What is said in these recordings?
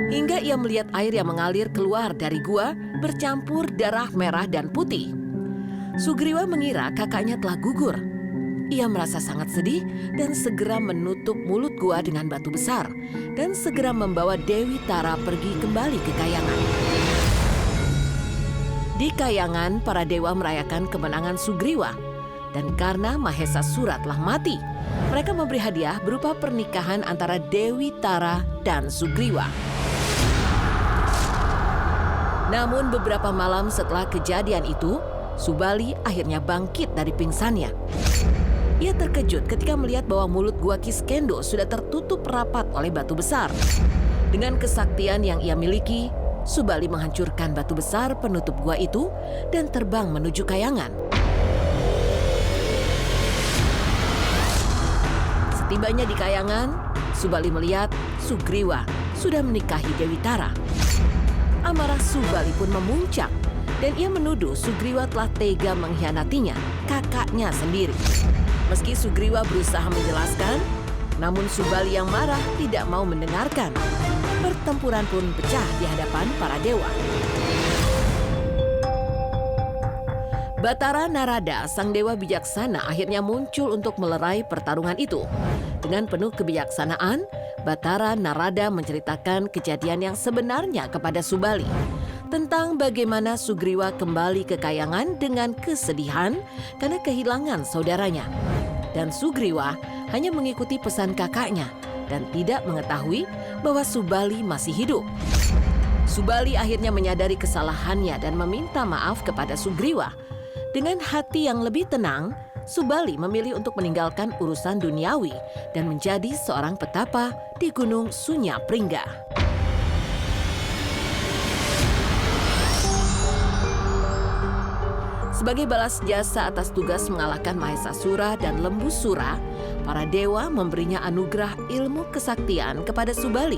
hingga ia melihat air yang mengalir keluar dari gua bercampur darah merah dan putih. Sugriwa mengira kakaknya telah gugur. Ia merasa sangat sedih dan segera menutup mulut gua dengan batu besar dan segera membawa Dewi Tara pergi kembali ke Kayangan. Di Kayangan, para dewa merayakan kemenangan Sugriwa. Dan karena Mahesa Sura telah mati, mereka memberi hadiah berupa pernikahan antara Dewi Tara dan Sugriwa. Namun beberapa malam setelah kejadian itu, Subali akhirnya bangkit dari pingsannya. Ia terkejut ketika melihat bahwa mulut gua Kiskendo sudah tertutup rapat oleh batu besar. Dengan kesaktian yang ia miliki, Subali menghancurkan batu besar penutup gua itu dan terbang menuju Kayangan. Setibanya di Kayangan, Subali melihat Sugriwa sudah menikahi Dewi Tara. Amarah Subali pun memuncak dan ia menuduh Sugriwa telah tega mengkhianatinya, kakaknya sendiri. Meski Sugriwa berusaha menjelaskan, namun Subali yang marah tidak mau mendengarkan. Pertempuran pun pecah di hadapan para dewa. Batara Narada, sang dewa bijaksana, akhirnya muncul untuk melerai pertarungan itu. Dengan penuh kebijaksanaan, Batara Narada menceritakan kejadian yang sebenarnya kepada Subali. Tentang bagaimana Sugriwa kembali ke Kayangan dengan kesedihan karena kehilangan saudaranya. Dan Sugriwa hanya mengikuti pesan kakaknya dan tidak mengetahui bahwa Subali masih hidup. Subali akhirnya menyadari kesalahannya dan meminta maaf kepada Sugriwa. Dengan hati yang lebih tenang, Subali memilih untuk meninggalkan urusan duniawi dan menjadi seorang petapa di Gunung Sunya Pringga. Sebagai balas jasa atas tugas mengalahkan Mahesa Sura dan Lembu Sura, para dewa memberinya anugerah ilmu kesaktian kepada Subali,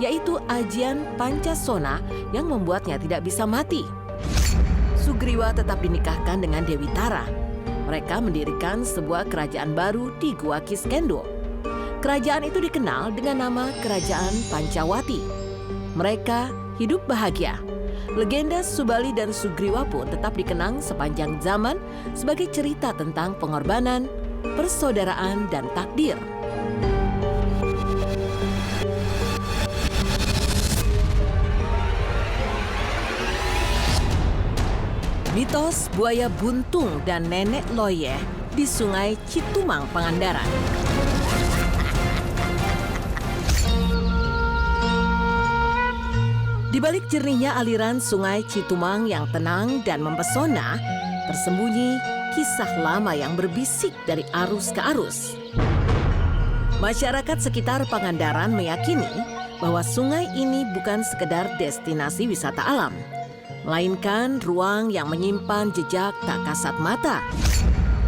yaitu ajian Pancasona yang membuatnya tidak bisa mati. Sugriwa tetap dinikahkan dengan Dewi Tara. Mereka mendirikan sebuah kerajaan baru di Gua Kiskendo. Kerajaan itu dikenal dengan nama Kerajaan Pancawati. Mereka hidup bahagia. Legenda Subali dan Sugriwa pun tetap dikenang sepanjang zaman sebagai cerita tentang pengorbanan, persaudaraan, dan takdir. Mitos buaya buntung dan nenek loyeh di Sungai Citumang, Pangandaran. Di balik jernihnya aliran Sungai Citumang yang tenang dan mempesona, tersembunyi kisah lama yang berbisik dari arus ke arus. Masyarakat sekitar Pangandaran meyakini bahwa sungai ini bukan sekedar destinasi wisata alam, melainkan ruang yang menyimpan jejak tak kasat mata.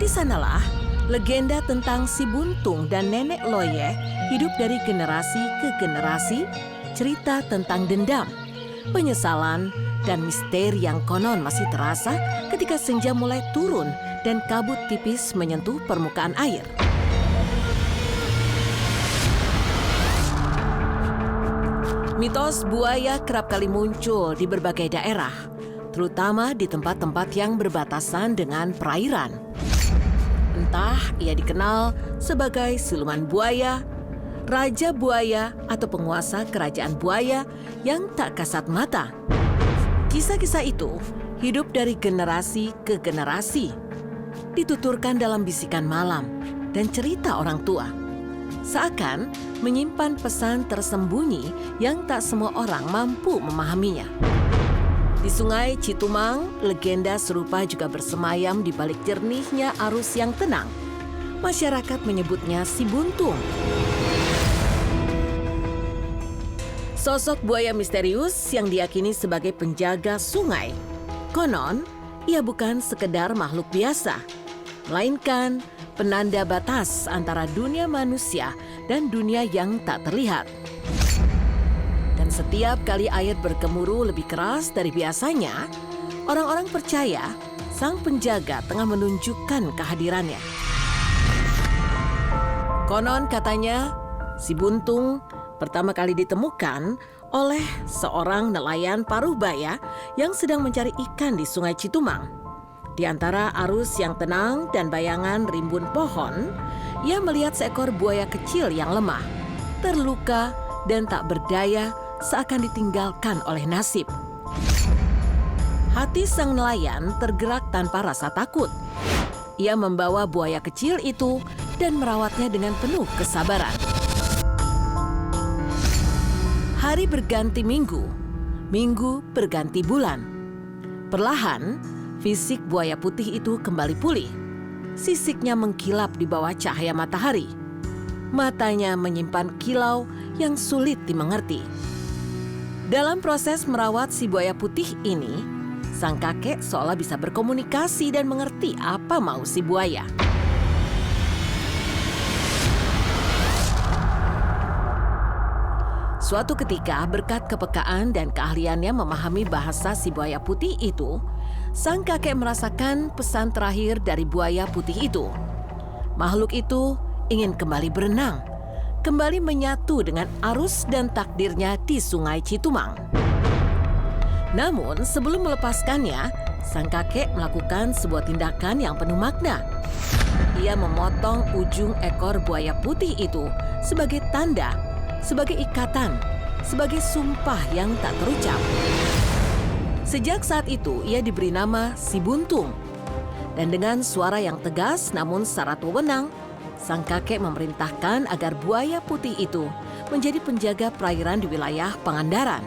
Di sanalah legenda tentang si buntung dan nenek loyeh hidup dari generasi ke generasi, cerita tentang dendam, penyesalan, dan misteri yang konon masih terasa ketika senja mulai turun dan kabut tipis menyentuh permukaan air. Mitos buaya kerap kali muncul di berbagai daerah, terutama di tempat-tempat yang berbatasan dengan perairan. Entah ia dikenal sebagai siluman buaya, raja buaya, atau penguasa kerajaan buaya yang tak kasat mata. Kisah-kisah itu hidup dari generasi ke generasi, dituturkan dalam bisikan malam dan cerita orang tua. Seakan menyimpan pesan tersembunyi yang tak semua orang mampu memahaminya. Di Sungai Citumang, legenda serupa juga bersemayam di balik jernihnya arus yang tenang. Masyarakat menyebutnya si buntung. Sosok buaya misterius yang diyakini sebagai penjaga sungai. Konon, ia bukan sekedar makhluk biasa, melainkan penanda batas antara dunia manusia dan dunia yang tak terlihat. Dan setiap kali air bergemuruh lebih keras dari biasanya, orang-orang percaya sang penjaga tengah menunjukkan kehadirannya. Konon katanya, si buntung pertama kali ditemukan oleh seorang nelayan paruh baya yang sedang mencari ikan di Sungai Citumang. Di antara arus yang tenang dan bayangan rimbun pohon, ia melihat seekor buaya kecil yang lemah, terluka dan tak berdaya seakan ditinggalkan oleh nasib. Hati sang nelayan tergerak tanpa rasa takut. Ia membawa buaya kecil itu dan merawatnya dengan penuh kesabaran. Hari berganti minggu, minggu berganti bulan. Perlahan, fisik buaya putih itu kembali pulih. Sisiknya mengkilap di bawah cahaya matahari. Matanya menyimpan kilau yang sulit dimengerti. Dalam proses merawat si buaya putih ini, sang kakek seolah bisa berkomunikasi dan mengerti apa mau si buaya. Suatu ketika, berkat kepekaan dan keahliannya memahami bahasa si buaya putih itu, sang kakek merasakan pesan terakhir dari buaya putih itu. Makhluk itu ingin kembali berenang, kembali menyatu dengan arus dan takdirnya di Sungai Citumang. Namun, sebelum melepaskannya, sang kakek melakukan sebuah tindakan yang penuh makna. Ia memotong ujung ekor buaya putih itu sebagai tanda, sebagai ikatan, sebagai sumpah yang tak terucap. Sejak saat itu, ia diberi nama Si Buntung. Dan dengan suara yang tegas namun syarat wewenang, sang kakek memerintahkan agar buaya putih itu menjadi penjaga perairan di wilayah Pangandaran.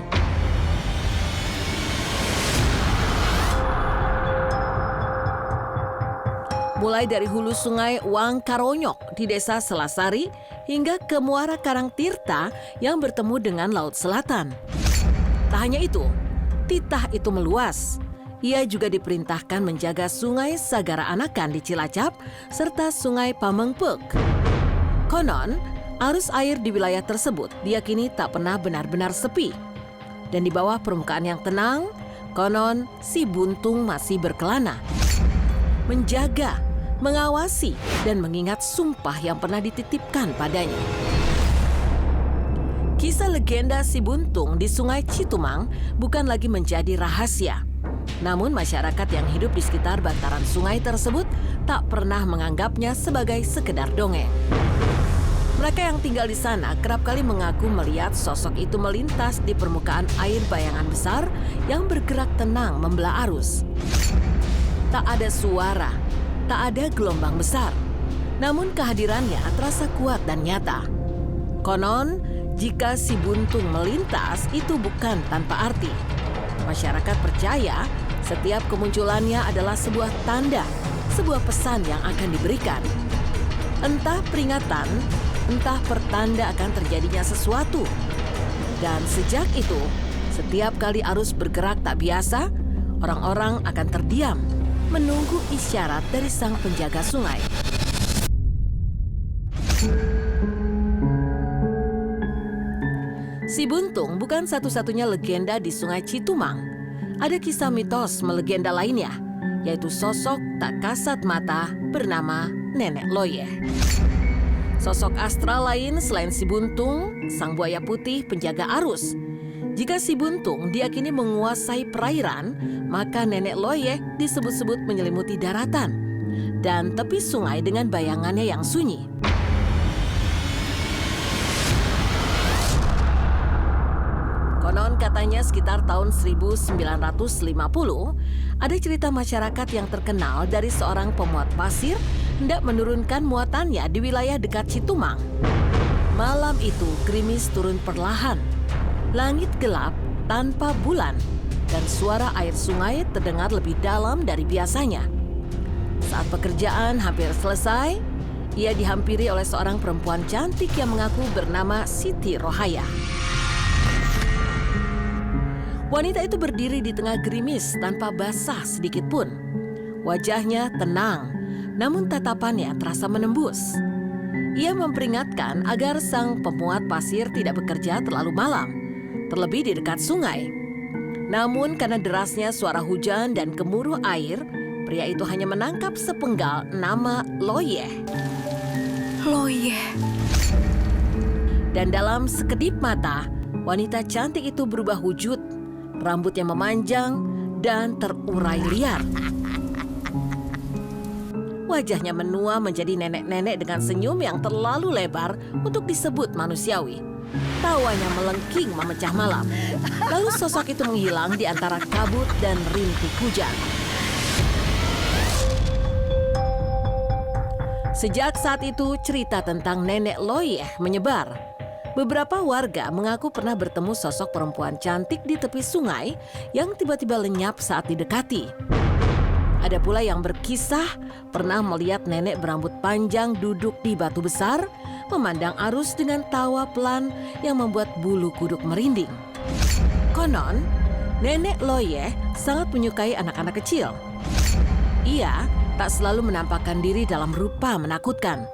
Mulai dari hulu sungai Wangkaronyok di desa Selasari hingga ke Muara Karangtirta yang bertemu dengan Laut Selatan. Tak hanya itu, titah itu meluas. Ia juga diperintahkan menjaga Sungai Sagara Anakan di Cilacap serta Sungai Pamengpeuk. Konon, arus air di wilayah tersebut diyakini tak pernah benar-benar sepi. Dan di bawah permukaan yang tenang, konon si Buntung masih berkelana. Menjaga, mengawasi, dan mengingat sumpah yang pernah dititipkan padanya. Kisah legenda Si Buntung di Sungai Citumang bukan lagi menjadi rahasia. Namun masyarakat yang hidup di sekitar bantaran sungai tersebut tak pernah menganggapnya sebagai sekedar dongeng. Mereka yang tinggal di sana kerap kali mengaku melihat sosok itu melintas di permukaan air bayangan besar yang bergerak tenang membelah arus. Tak ada suara, tak ada gelombang besar. Namun kehadirannya terasa kuat dan nyata. Konon, jika Si Buntung melintas itu bukan tanpa arti. Masyarakat percaya setiap kemunculannya adalah sebuah tanda, sebuah pesan yang akan diberikan. Entah peringatan, entah pertanda akan terjadinya sesuatu. Dan sejak itu, setiap kali arus bergerak tak biasa, orang-orang akan terdiam, menunggu isyarat dari sang penjaga sungai. Si Buntung bukan satu-satunya legenda di Sungai Citumang. Ada kisah mitos melegenda lainnya, yaitu sosok tak kasat mata bernama Nenek Loyeh. Sosok astral lain selain Si Buntung, sang buaya putih penjaga arus. Jika Si Buntung diyakini menguasai perairan, maka Nenek Loyeh disebut-sebut menyelimuti daratan dan tepi sungai dengan bayangannya yang sunyi. Konon katanya sekitar tahun 1950, ada cerita masyarakat yang terkenal dari seorang pemuat pasir hendak menurunkan muatannya di wilayah dekat Citumang. Malam itu gerimis turun perlahan, langit gelap tanpa bulan, dan suara air sungai terdengar lebih dalam dari biasanya. Saat pekerjaan hampir selesai, ia dihampiri oleh seorang perempuan cantik yang mengaku bernama Siti Rohaya. Wanita itu berdiri di tengah gerimis tanpa basah sedikit pun. Wajahnya tenang, namun tatapannya terasa menembus. Ia memperingatkan agar sang pemuat pasir tidak bekerja terlalu malam, terlebih di dekat sungai. Namun karena derasnya suara hujan dan gemuruh air, pria itu hanya menangkap sepenggal nama Loyeh. Loyeh. Dan dalam sekedip mata, wanita cantik itu berubah wujud, rambutnya memanjang dan terurai liar. Wajahnya menua menjadi nenek-nenek dengan senyum yang terlalu lebar untuk disebut manusiawi. Tawanya melengking memecah malam. Lalu sosok itu menghilang di antara kabut dan rintik hujan. Sejak saat itu, cerita tentang Nenek Loyeh menyebar. Beberapa warga mengaku pernah bertemu sosok perempuan cantik di tepi sungai yang tiba-tiba lenyap saat didekati. Ada pula yang berkisah pernah melihat nenek berambut panjang duduk di batu besar, memandang arus dengan tawa pelan yang membuat bulu kuduk merinding. Konon, Nenek Loyeh sangat menyukai anak-anak kecil. Ia tak selalu menampakkan diri dalam rupa menakutkan.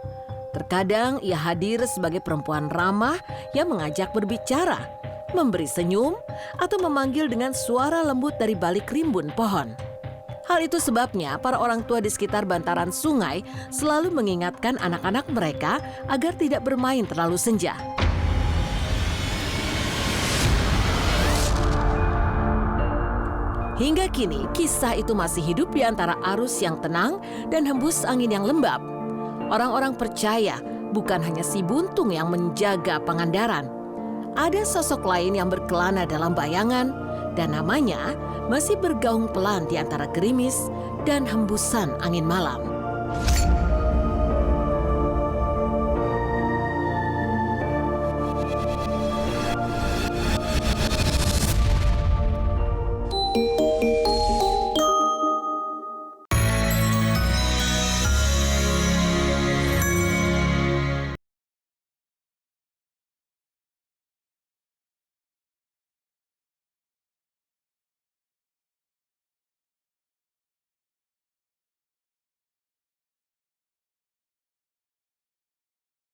Terkadang ia hadir sebagai perempuan ramah yang mengajak berbicara, memberi senyum, atau memanggil dengan suara lembut dari balik rimbun pohon. Hal itu sebabnya para orang tua di sekitar bantaran sungai selalu mengingatkan anak-anak mereka agar tidak bermain terlalu senja. Hingga kini, kisah itu masih hidup di antara arus yang tenang dan hembus angin yang lembab. Orang-orang percaya bukan hanya si buntung yang menjaga Pangandaran. Ada sosok lain yang berkelana dalam bayangan dan namanya masih bergaung pelan di antara gerimis dan hembusan angin malam.